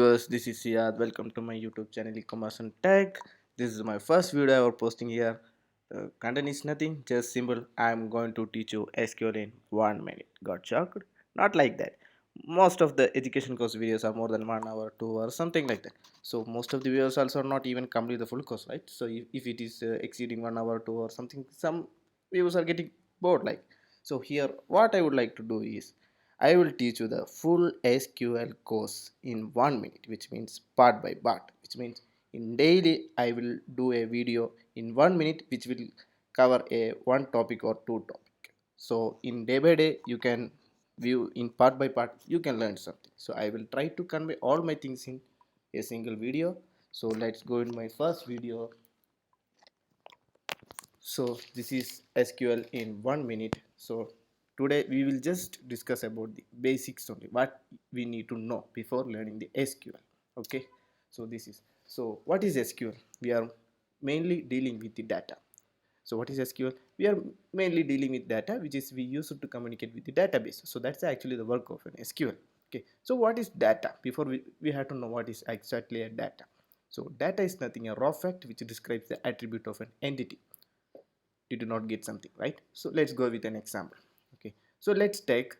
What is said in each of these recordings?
Viewers, this is Siad. Welcome to my YouTube channel E-commerce and Tech. This is my first video I'm posting here. The content is nothing, just simple. I'm going to teach you SQL in 1 minute. Got shocked? Not like that. Most of the education course videos are more than 1 hour, 2 hours, something like that. So most of the videos also not even complete the full course, right? So if it is exceeding 1 hour, 2 hours, something, some viewers are getting bored. Like so, here what I would like to do is I will teach you the full SQL course in 1 minute, which means part by part, which means in daily I will do a video in 1 minute which will cover a one topic or two topic. So in day by day you can view in part by part you can learn something. So I will try to convey all my things in a single video. So let's go in my first video. So this is SQL in 1 minute. So today we will just discuss about the basics only, what we need to know before learning the SQL. Okay, so this is, so what is SQL? We are mainly dealing with the data. So what is SQL? We are mainly dealing with data which is we use it to communicate with the database. So that's actually the work of an SQL. Okay, so what is data? Before we have to know what is exactly a data. So data is nothing a raw fact which describes the attribute of an entity. You do not get something, right? So let's go with an example. Okay, so let's take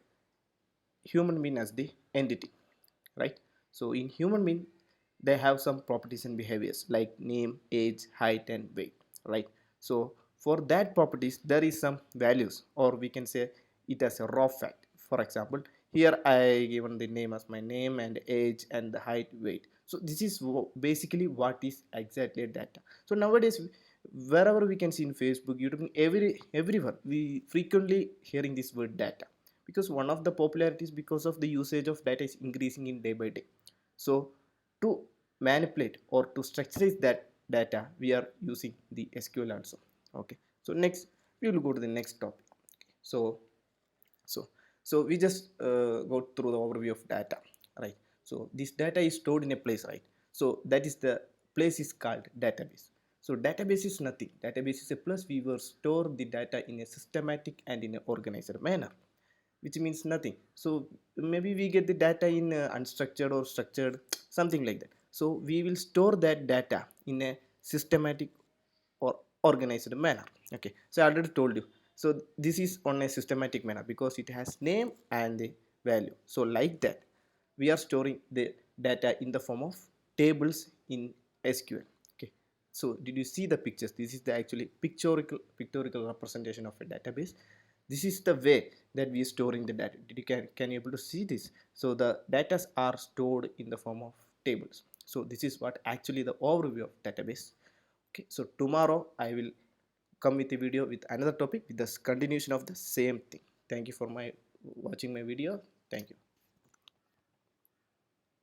human being as the entity, right? So in human being they have some properties and behaviors like name, age, height and weight, right? So for that properties there is some values, or we can say it as a raw fact. For example, here I given the name as my name and age and the height, weight. So this is basically what is exactly data. So nowadays wherever we can see in Facebook, YouTube, everywhere we frequently hearing this word data, because one of the popularities because of the usage of data is increasing in day by day. So to manipulate or to structure that data we are using the SQL also. Okay, so next we will go to the next topic. So so so we just go through the overview of data, right? So this data is stored in a place, right? So that is the place is called database. So database is nothing, database is a place we will store the data in a systematic and in an organized manner, which means nothing. So maybe we get the data in unstructured or structured, something like that. So we will store that data in a systematic or organized manner. Okay, so I already told you. So this is on a systematic manner because it has name and the value. So like that we are storing the data in the form of tables in SQL. Okay, so did you see the pictures? This is the actually pictorial representation of a database. This is the way that we are storing the data. Did you can you able to see this? So the data are stored in the form of tables. So this is what actually the overview of database. Okay, so tomorrow I will come with a video with another topic with the continuation of the same thing. Thank you for my watching my video. Thank you.